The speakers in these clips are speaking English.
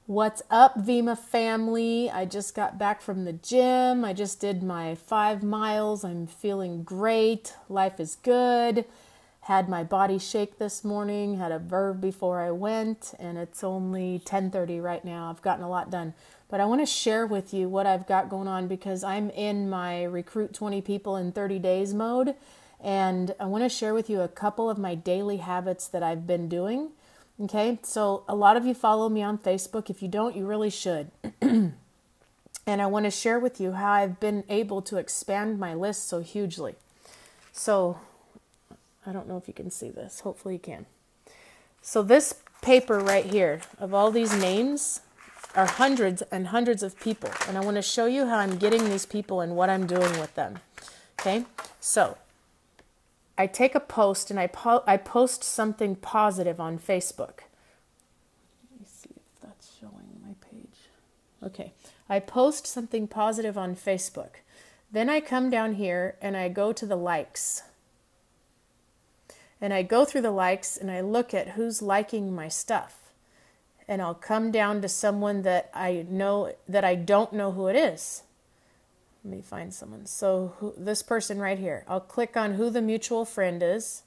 What's up, Vima family? I just got back from the gym. I just did my 5 miles. I'm feeling great. Life is good. Had my body shake this morning. Had a verve before I went, and it's only 10:30 right now. I've gotten a lot done. But I want to share with you what I've got going on because I'm in my recruit 20 people in 30 days mode. And I want to share with you a couple of my daily habits that I've been doing. Okay, so a lot of you follow me on Facebook. If you don't, you really should. And I want to share with you how I've been able to expand my list so hugely. So I don't know if you can see this. Hopefully you can. So this paper right here of all these names are hundreds and hundreds of people. And I want to show you how I'm getting these people and what I'm doing with them. Okay, so I take a post and I post something positive on Facebook. Let me see if that's showing my page. Okay, I post something positive on Facebook. Then I come down here and I go to the likes. And I go through the likes and I look at who's liking my stuff. And I'll come down to someone that I know that I don't know who it is. Let me find someone. So this person right here, I'll click on who the mutual friend is.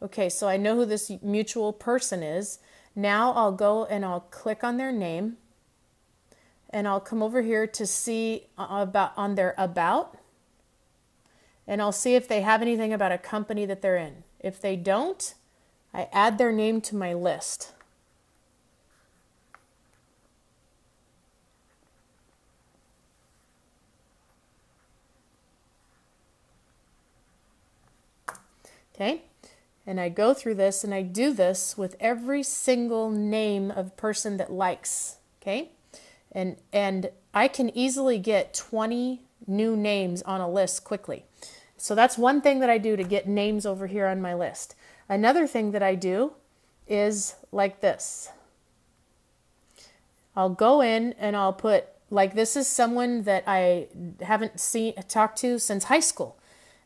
Okay, so I know who this mutual person is. Now I'll go and I'll click on their name. And I'll come over here to see on their about. And I'll see if they have anything about a company that they're in. If they don't, I add their name to my list. Okay, and I go through this and I do this with every single name of person that likes, okay? And I can easily get 20 new names on a list quickly. So that's one thing that I do to get names over here on my list. Another thing that I do is like this. I'll go in and I'll put, like this is someone that I haven't talked to since high school.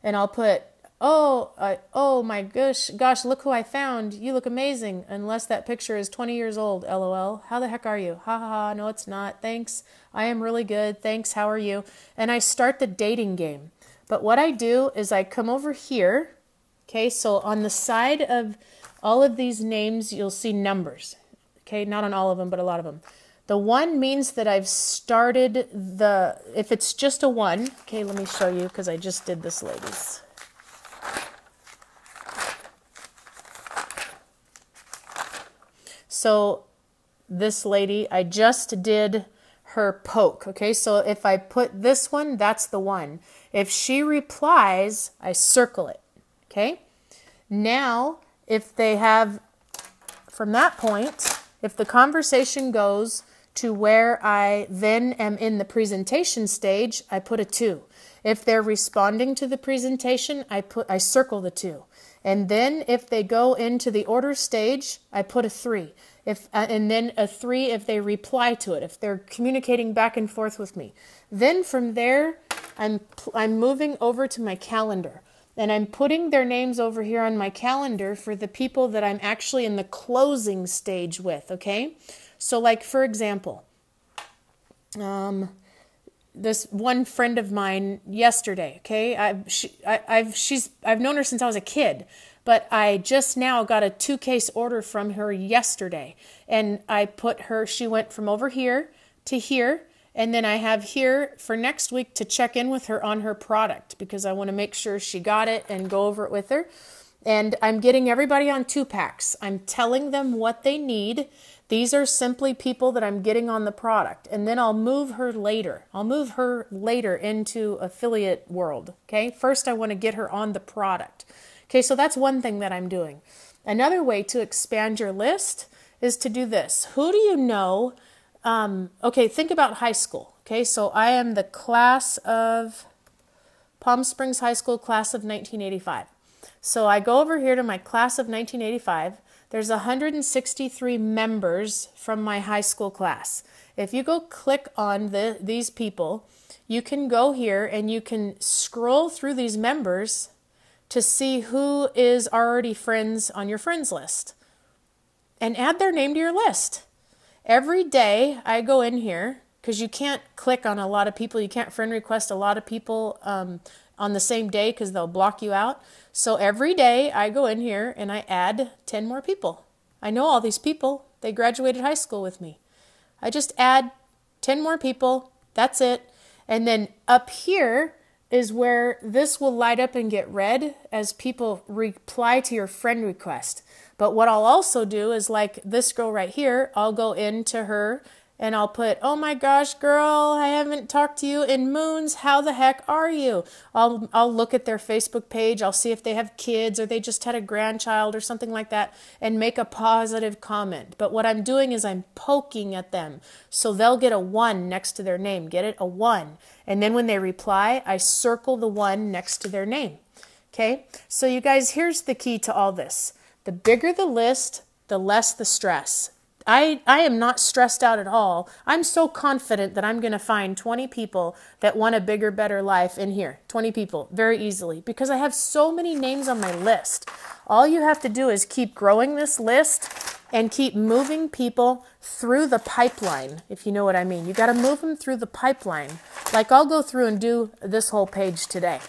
And I'll put, oh my gosh, look who I found. You look amazing. Unless that picture is 20 years old, LOL. How the heck are you? Ha ha ha, no it's not. Thanks. I am really good. Thanks, how are you? And I start the dating game. But what I do is I come over here. Okay, so on the side of all of these names, you'll see numbers. Okay, not on all of them, but a lot of them. The 1 means that I've started if it's just a 1, okay, let me show you because I just did this, ladies. So this lady, I just did her poke, okay? So if I put this one, that's the 1. If she replies, I circle it, okay? Now, if they have, from that point, if the conversation goes to where I then am in the presentation stage, I put a 2. If they're responding to the presentation, I circle the 2. And then if they go into the order stage, I put a 3. And then a 3 if they reply to it, if they're communicating back and forth with me. Then from there, I'm moving over to my calendar. And I'm putting their names over here on my calendar for the people that I'm actually in the closing stage with, okay? So like, for example, this one friend of mine yesterday, okay? I've known her since I was a kid, but I just now got a 2-case order from her yesterday. And I put her, she went from over here to here. And then I have here for next week to check in with her on her product because I want to make sure she got it and go over it with her. And I'm getting everybody on 2-packs. I'm telling them what they need. These are simply people that I'm getting on the product. And then I'll move her later. I'll move her later into affiliate world. Okay. First, I want to get her on the product. Okay. So that's one thing that I'm doing. Another way to expand your list is to do this. Who do you know? Okay, think about high school. Okay, so I am the class of Palm Springs High School, class of 1985. So I go over here to my class of 1985. There's 163 members from my high school class. If you go click on these people, you can go here and you can scroll through these members to see who is already friends on your friends list and add their name to your list. Every day I go in here, because you can't click on a lot of people. You can't friend request a lot of people on the same day because they'll block you out. So every day I go in here and I add 10 more people. I know all these people. They graduated high school with me. I just add 10 more people. That's it. And then up here is where this will light up and get read as people reply to your friend request. But what I'll also do is, like this girl right here, I'll go into her and I'll put, oh my gosh, girl, I haven't talked to you in moons. How the heck are you? I'll look at their Facebook page. I'll see if they have kids or they just had a grandchild or something like that and make a positive comment. But what I'm doing is I'm poking at them. So they'll get a 1 next to their name. Get it? A 1. And then when they reply, I circle the 1 next to their name. Okay? So you guys, here's the key to all this. The bigger the list, the less the stress. I am not stressed out at all. I'm so confident that I'm going to find 20 people that want a bigger, better life in here. 20 people, very easily, because I have so many names on my list. All you have to do is keep growing this list and keep moving people through the pipeline, if you know what I mean. You got to move them through the pipeline. Like I'll go through and do this whole page today.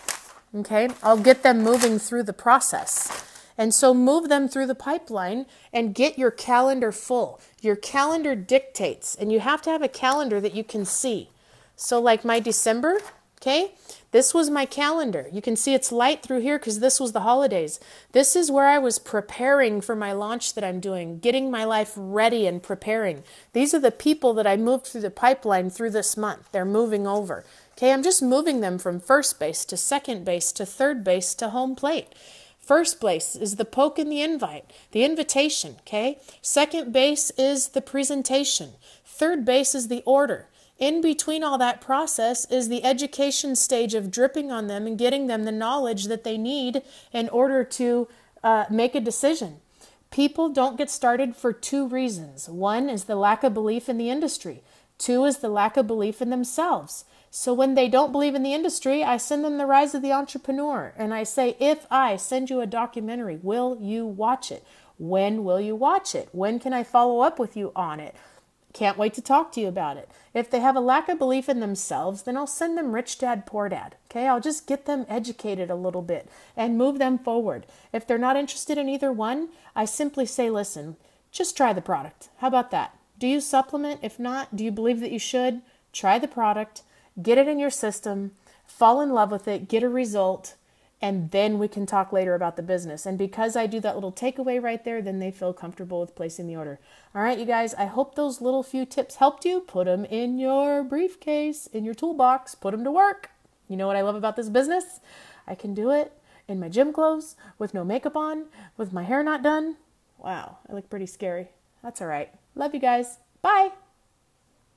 Okay? I'll get them moving through the process. And so move them through the pipeline and get your calendar full. Your calendar dictates, and you have to have a calendar that you can see. So like my December, okay, this was my calendar. You can see it's light through here because this was the holidays. This is where I was preparing for my launch that I'm doing, getting my life ready and preparing. These are the people that I moved through the pipeline through this month. They're moving over. Okay, I'm just moving them from first base to second base to third base to home plate. First base is the poke and the invite, the invitation, okay? Second base is the presentation. Third base is the order. In between all that process is the education stage of dripping on them and getting them the knowledge that they need in order to make a decision. People don't get started for 2 reasons. 1 is the lack of belief in the industry. 2 is the lack of belief in themselves. So when they don't believe in the industry, I send them The Rise of the Entrepreneur. And I say, if I send you a documentary, will you watch it? When will you watch it? When can I follow up with you on it? Can't wait to talk to you about it. If they have a lack of belief in themselves, then I'll send them Rich Dad, Poor Dad. Okay, I'll just get them educated a little bit and move them forward. If they're not interested in either one, I simply say, listen, just try the product. How about that? Do you supplement? If not, do you believe that you should? Try the product. Get it in your system, fall in love with it, get a result, and then we can talk later about the business. And because I do that little takeaway right there, then they feel comfortable with placing the order. All right, you guys, I hope those little few tips helped you. Put them in your briefcase, in your toolbox, put them to work. You know what I love about this business? I can do it in my gym clothes, with no makeup on, with my hair not done. Wow, I look pretty scary. That's all right. Love you guys. Bye.